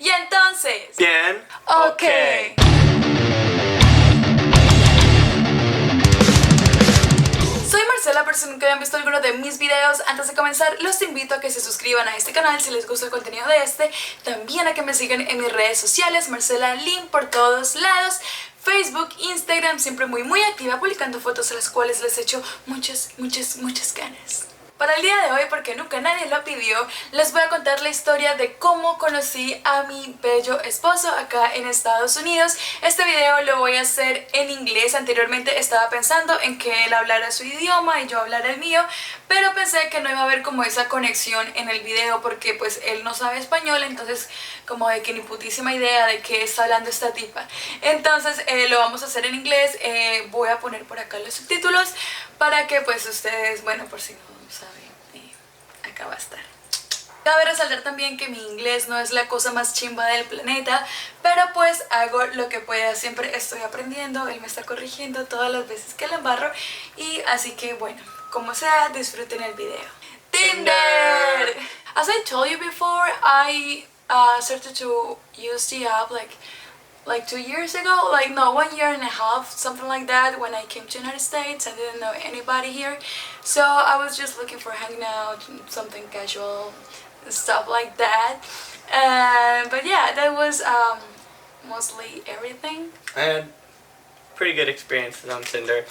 Y entonces... Bien. Ok. Soy Marcela, por si nunca habían visto alguno de mis videos. Antes de comenzar, los invito a que se suscriban a este canal si les gusta el contenido de este. También a que me sigan en mis redes sociales, Marcela Lim por todos lados. Facebook, Instagram, siempre muy activa publicando fotos a las cuales les echo muchas ganas. Para el día de hoy, porque nunca nadie lo pidió, les voy a contar la historia de cómo conocí a mi bello esposo acá en Estados Unidos. Este video lo voy a hacer en inglés. Anteriormente estaba pensando en que él hablara su idioma y yo hablara el mío, pero pensé que no iba a haber como esa conexión en el video porque pues él no sabe español, entonces como de que ni putísima idea de qué está hablando esta tipa. Entonces lo vamos a hacer en inglés. Voy a poner por acá los subtítulos para que pues ustedes, bueno, por si no saben, acá va a estar. Cabe resaltar también que mi inglés no es la cosa más chimba del planeta, pero pues hago lo que pueda, siempre estoy aprendiendo, él me está corrigiendo todas las veces que la embarro y así que bueno, como sea, disfruten el video. Tinder! As I told you before, I started to use the app like 2 years ago, like no, 1 year and a half, something like that, when I came to United States. I didn't know anybody here, so I was just looking for hanging out, something casual, stuff like that. But yeah, that was mostly everything. I had pretty good experiences on Tinder.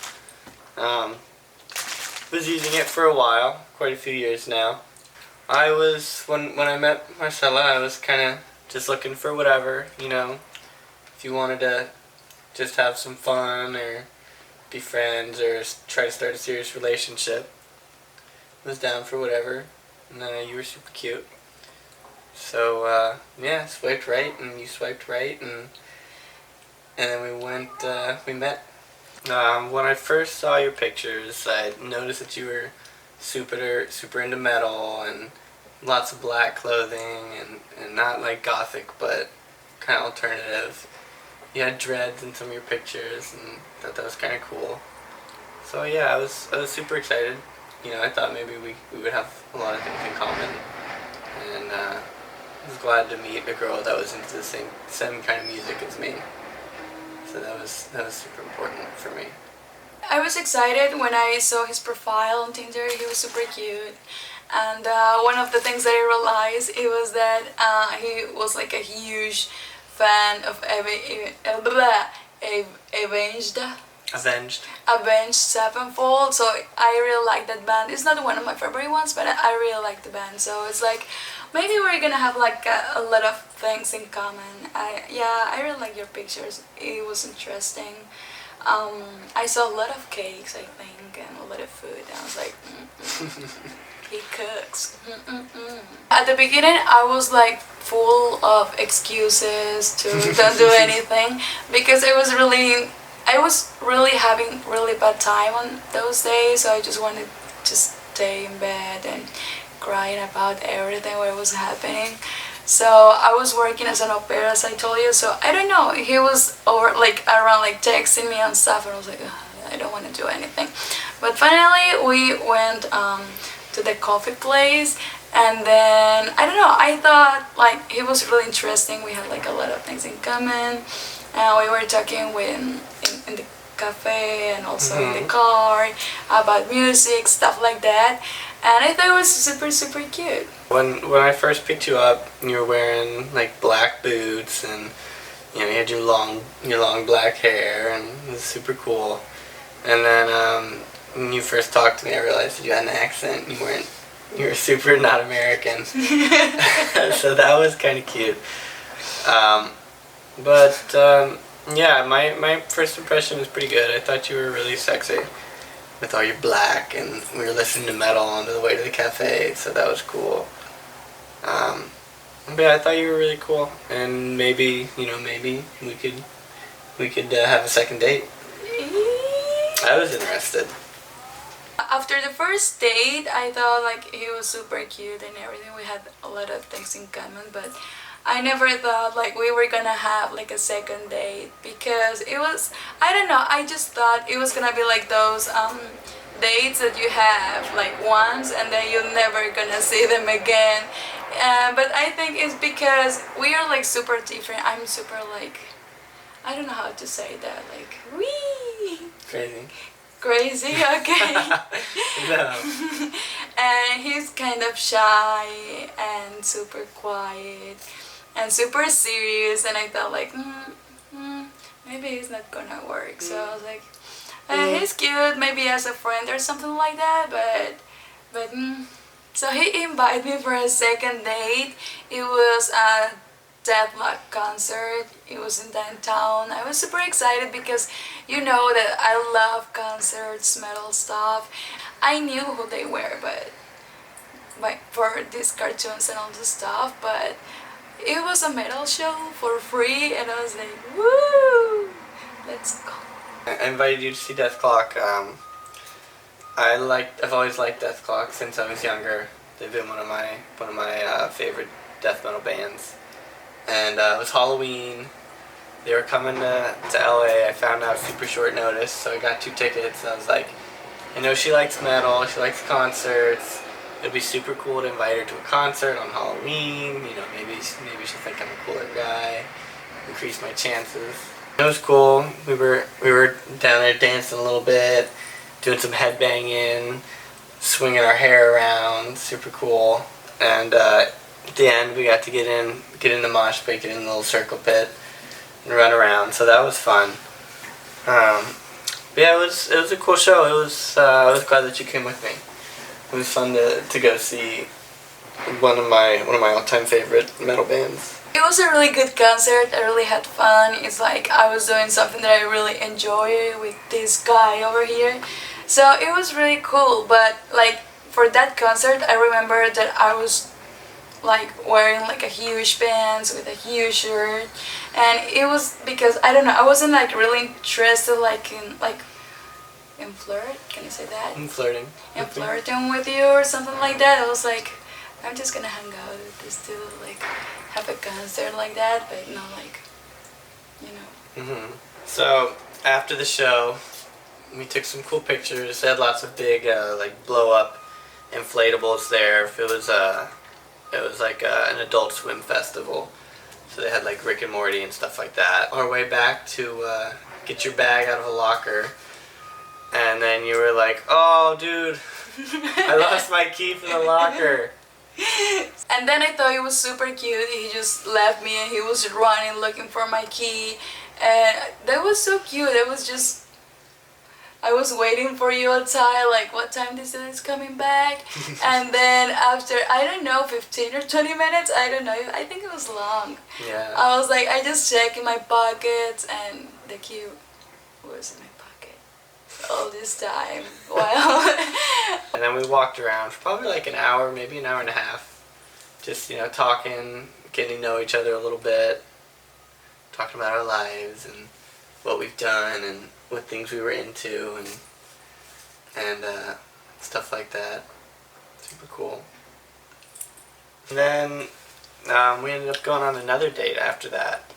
Was using it for a while, quite a few years now. I was, when I met Marcela, I was kind of just looking for whatever, you know. If you wanted to just have some fun or be friends or try to start a serious relationship, I was down for whatever. And you were super cute. So yeah, swiped right and you swiped right, and then we met. When I first saw your pictures, I noticed that you were super into metal and lots of black clothing and not like gothic but kind of alternative. You had dreads in some of your pictures and thought that was kind of cool. So yeah, I was super excited. You know, I thought maybe we would have a lot of things in common, and I was glad to meet a girl that was into the same kind of music as me. So that was super important for me. I was excited when I saw his profile on Tinder. He was super cute, and one of the things that I realized it was that he was like a huge fan of Avenged Sevenfold. So I really like that band. It's not one of my favorite ones, but I really like the band. So it's like maybe we're gonna have like a lot of things in common. I really like your pictures. It was interesting. I saw a lot of cakes, I think, and a lot of food. I was like, he cooks. At the beginning, I was like full of excuses to don't do anything because I was really having really bad time on those days. So I just wanted to stay in bed and crying about everything what was happening. So I was working as an au pair, as I told you. So I don't know, he was over like around like texting me and stuff, and I was like, I don't want to do anything. But finally we went to the coffee place, and then I don't know, I thought like he was really interesting. We had like a lot of things in common, and we were talking in the cafe and also in the car about music, stuff like that. And I thought it was super cute. When I first picked you up, you were wearing like black boots, and you know you had your long black hair, and it was super cool. And then when you first talked to me, I realized that you had an accent. You were super not American. So that was kind of cute. Yeah, my first impression was pretty good. I thought you were really sexy with all your black, and we were listening to metal on the way to the cafe, so that was cool. But yeah, I thought you were really cool, and maybe we could have a second date. I was interested. After the first date, I thought like he was super cute and everything. We had a lot of things in common, but I never thought like we were gonna have like a second date because it was, I don't know, I just thought it was gonna be like those dates that you have like once and then you're never gonna see them again. But I think it's because we are like super different. I'm super like, I don't know how to say that, like wee crazy, okay. No. And he's kind of shy and super quiet and super serious, and I felt like maybe it's not gonna work. So I was like, he's cute, maybe as a friend or something like that, but so he invited me for a second date. It was a Deadlock concert. It was in downtown. I was super excited because you know that I love concerts, metal stuff. I knew who they were, but like for these cartoons and all this stuff, but it was a metal show for free, and I was like, woo, let's go. I invited you to see Death Clock. I've always liked Death Clock since I was younger. They've been one of my favorite death metal bands. And it was Halloween. They were coming to LA. I found out super short notice, so I got 2 tickets. I was like, I know she likes metal, she likes concerts. It'd be super cool to invite her to a concert on Halloween. You know, maybe she'll think I'm a cooler guy. Increase my chances. It was cool. We were down there dancing a little bit, doing some headbanging, swinging our hair around. Super cool. And at the end, we got to get in the mosh pit, get in the little circle pit, and run around. So that was fun. But yeah, it was a cool show. I was glad that you came with me. It was fun to go see one of my all-time favorite metal bands. It was a really good concert. I really had fun. It's like I was doing something that I really enjoy with this guy over here. So it was really cool. But like for that concert, I remember that I was like wearing like a huge pants with a huge shirt, and it was because I don't know, I wasn't like really interested in flirt, can you say that? In flirting. In flirting with you or something like that. I was like, I'm just gonna hang out with this dude, like have a concert like that, but not like, you know. So after the show, we took some cool pictures. They had lots of big like blow up inflatables there. It was like an Adult Swim festival, so they had like Rick and Morty and stuff like that. Our way back to get your bag out of a locker, and then you were like, "Oh, dude, I lost my key from the locker." And then I thought it was super cute. He just left me and he was running looking for my key, and that was so cute. It was just, I was waiting for you outside, like what time this is coming back. And then after, I don't know, 15 or 20 minutes, I don't know, I think it was long. Yeah. I was like, I just checked in my pockets and the key was in my pocket all this time. Wow. And then we walked around for probably like an hour, maybe an hour and a half. Just, you know, talking, getting to know each other a little bit. Talking about our lives and what we've done and what things we were into and stuff like that. Super cool. And then we ended up going on another date after that,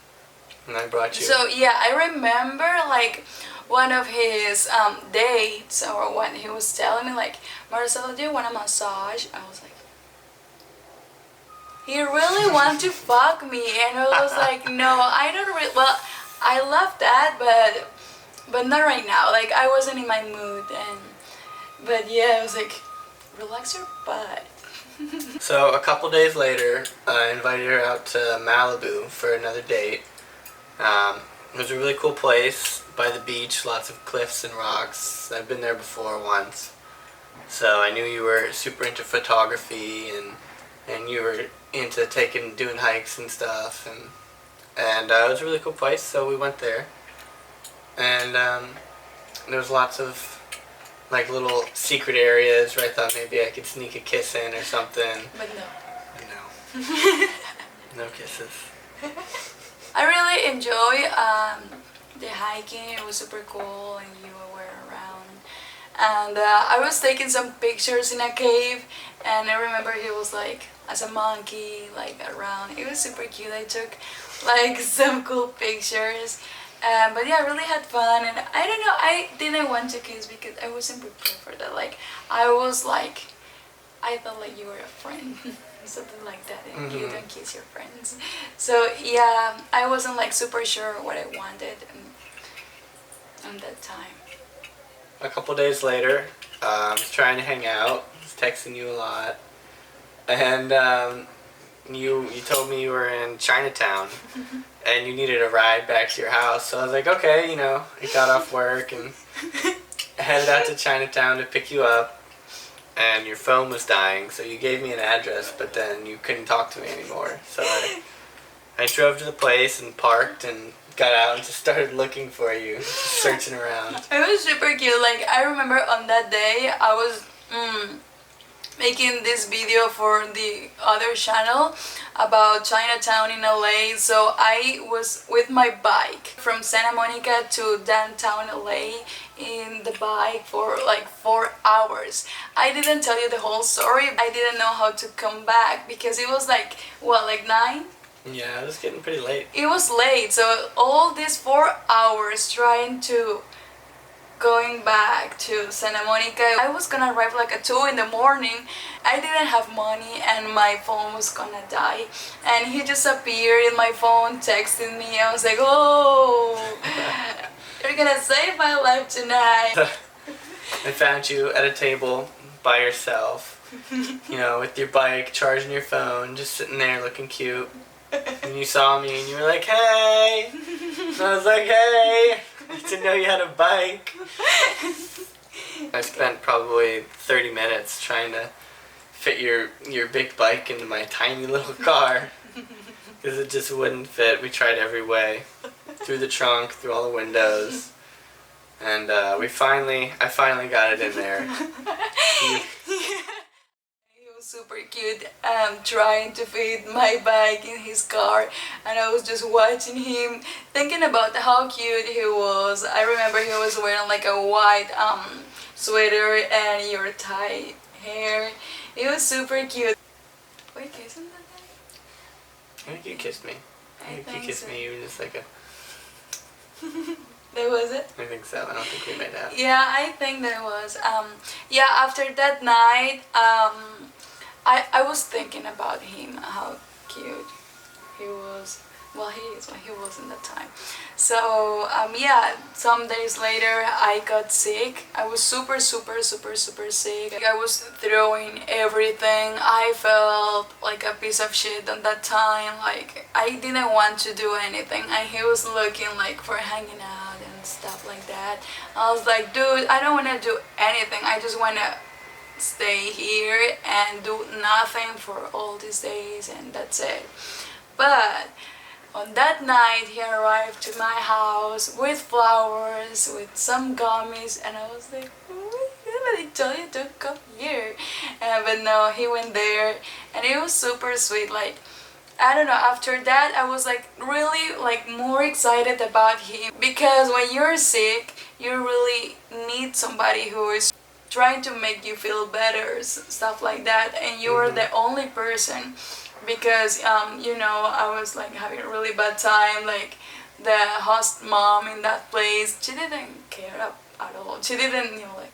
and I brought you. So yeah, I remember like one of his dates, or when he was telling me like, Marcelo, do you want a massage? I was like, he really want to fuck me, and I was like, no, I don't really. Well, I love that, but not right now. Like I wasn't in my mood, but yeah, I was like, relax your butt. So a couple days later, I invited her out to Malibu for another date. It was a really cool place by the beach, lots of cliffs and rocks. I've been there before once, so I knew you were super into photography and you were into doing hikes and stuff, and it was a really cool place. So we went there, and there was lots of like little secret areas where I thought maybe I could sneak a kiss in or something. But no. No. No kisses. I really enjoy the hiking. It was super cool, and you were around. And I was taking some pictures in a cave, and I remember he was like as a monkey, like around. It was super cute. I took like some cool pictures. But yeah, I really had fun, and I don't know, I didn't want to kiss because I wasn't prepared for that. Like, I was like, I felt like you were a friend. something like that, and you don't kiss your friends. So yeah, I wasn't like super sure what I wanted on that time. A couple days later, I was trying to hang out, I was texting you a lot, and you told me you were in Chinatown and you needed a ride back to your house. So I was like, okay, you know, I got off work and headed out to Chinatown to pick you up, and your phone was dying, so you gave me an address, but then you couldn't talk to me anymore. So I drove to the place and parked and got out and just started looking for you, searching around. It was super cute. Like, I remember on that day, I was making this video for the other channel about Chinatown in LA. So I was with my bike from Santa Monica to downtown LA in the bike for like 4 hours. I didn't tell you the whole story. I didn't know how to come back because it was like, what, like 9? Yeah, it was getting pretty late. It was late, so all these 4 hours trying to going back to Santa Monica. I was gonna arrive like at 2 in the morning. I didn't have money and my phone was gonna die. And he just appeared in my phone texting me. I was like, oh, you're gonna save my life tonight. I found you at a table by yourself, you know, with your bike, charging your phone, just sitting there looking cute. And you saw me and you were like, hey! And I was like, hey! I didn't know you had a bike. I spent probably 30 minutes trying to fit your big bike into my tiny little car because it just wouldn't fit. We tried every way, through the trunk, through all the windows, and I finally got it in there. Super cute, trying to fit my bike in his car, and I was just watching him, thinking about how cute he was. I remember he was wearing like a white sweater and your tie hair. It was super cute. Wait, kissing that day? I think you kissed me. I think you kissed so. me. You were just like a... That was it? I think so. I don't think we made out. Yeah, I think that was. Yeah, after that night, I was thinking about him, how cute he was. Well, he is when he was in that time. So, yeah, some days later I got sick. I was super sick. Like, I was throwing everything. I felt like a piece of shit at that time. Like, I didn't want to do anything. And he was looking like for hanging out and stuff like that. I was like, dude, I don't want to do anything. I just want to stay here and do nothing for all these days, and that's it. But on that night he arrived to my house with flowers, with some gummies, and I was like, oh my god, I told you to come here. But no, he went there and it was super sweet. Like, I don't know, after that I was like really like more excited about him, because when you're sick you really need somebody who is trying to make you feel better, stuff like that, and you were the only person, because you know, I was like having a really bad time. Like, the host mom in that place, she didn't care at all. She didn't, you know, like,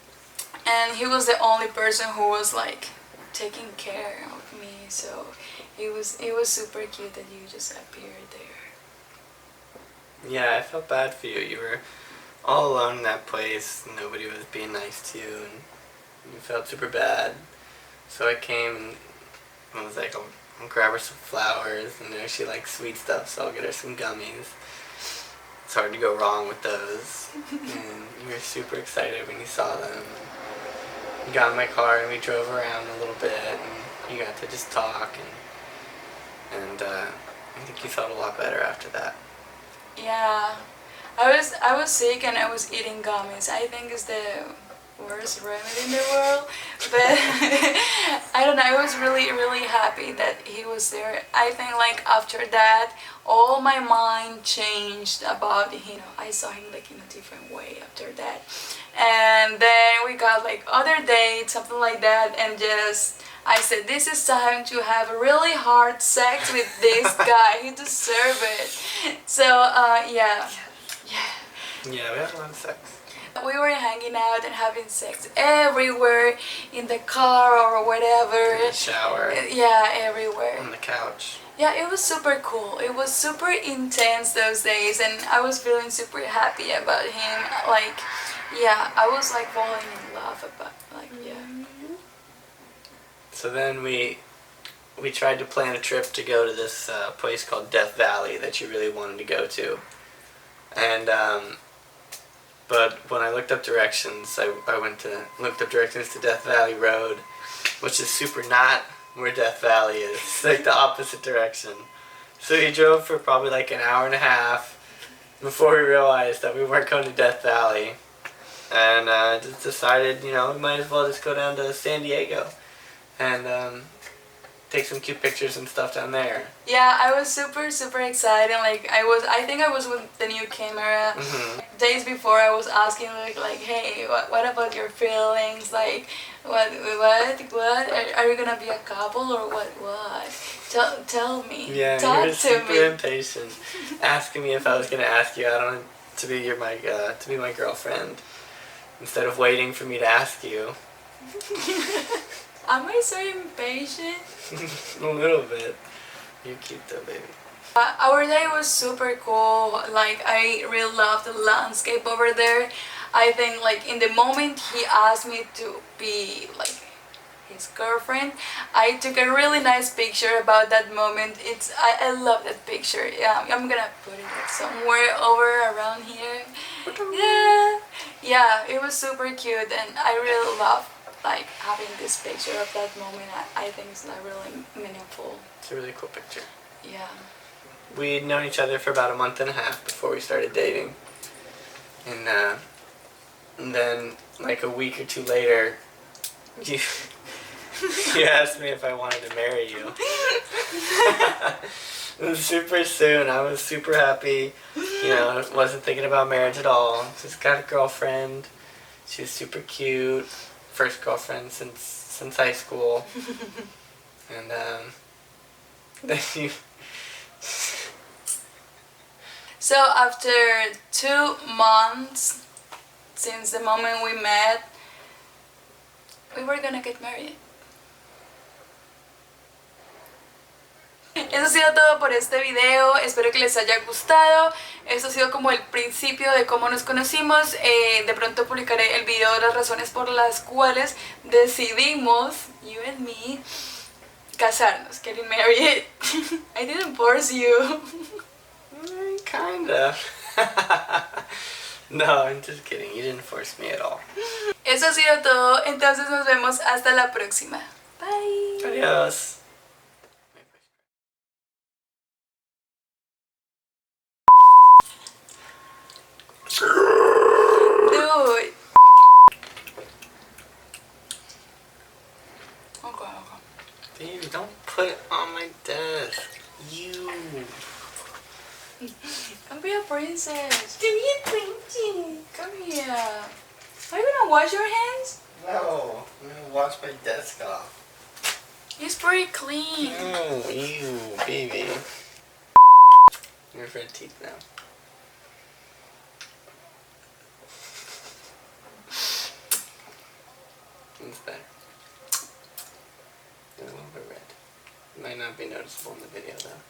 and he was the only person who was like taking care of me. So it was super cute that you just appeared there. Yeah, I felt bad for you. You were all alone in that place. Nobody was being nice to you, and you felt super bad. So I came and I was like, I'll grab her some flowers, and you know, she likes sweet stuff, so I'll get her some gummies. It's hard to go wrong with those. And you were super excited when you saw them. You got in my car and we drove around a little bit, and you got to just talk, and I think you felt a lot better after that. Yeah, I was sick and I was eating gummies. I think it's the worst remedy in the world, but I don't know, I was really happy that he was there. I think like after that all my mind changed about, you know, I saw him like in a different way after that. And then we got like other dates, something like that, and just I said, this is time to have a really hard sex with this guy. He deserves it. So yeah, Yeah, we had a lot of sex. We were hanging out and having sex everywhere, in the car or whatever. In the shower. Yeah, everywhere. On the couch. Yeah, it was super cool. It was super intense those days, and I was feeling super happy about him. Like, yeah, I was like falling in love about, like, yeah. So then we tried to plan a trip to go to this place called Death Valley that you really wanted to go to. And, but when I looked up directions, I looked up directions to Death Valley Road, which is super not where Death Valley is. It's like the opposite direction. So we drove for probably like an hour and a half before we realized that we weren't going to Death Valley. And just decided, you know, we might as well just go down to San Diego and take some cute pictures and stuff down there. Yeah, I was super excited. Like, I think I was with the new camera. Days before, I was asking like, hey, what about your feelings? Like, what? Are you gonna be a couple or what? Tell me. Yeah, talk you were to super me. impatient, asking me if I was gonna ask you out on to be my girlfriend, instead of waiting for me to ask you. Am I so impatient? A little bit. You're cute though, baby. Our day was super cool. Like, I really loved the landscape over there. I think, like, in the moment he asked me to be like his girlfriend, I took a really nice picture about that moment. I love that picture. Yeah, I'm gonna put it like somewhere over around here. Yeah, it was super cute, and I really love like having this picture of that moment. I think it's like really meaningful. It's a really cool picture. Yeah. We'd known each other for about a month and a half before we started dating. And then, like a week or two later, you asked me if I wanted to marry you. It was super soon. I was super happy. You know, wasn't thinking about marriage at all. Just got a girlfriend. She was super cute. First girlfriend since high school. And then you... So after 2 months since the moment we met, we were gonna get married. Eso ha sido todo por este video, espero que les haya gustado. Esto ha sido como el principio de cómo nos conocimos. De pronto publicaré el video de las razones por las cuales decidimos, you and me, casarnos, getting married. I didn't force you. Kinda. No, I'm just kidding. You didn't force me at all. Eso ha sido todo, entonces nos vemos hasta la próxima. Bye. Adiós. Dude. Okay. Baby, don't put it on my desk. You. Come be a princess. Come be a princess. Come here. Are you gonna wash your hands? No, I'm gonna wash my desk off. It's pretty clean. Oh, ew, baby. You have red teeth now. It's better. A little bit red. Might not be noticeable in the video though.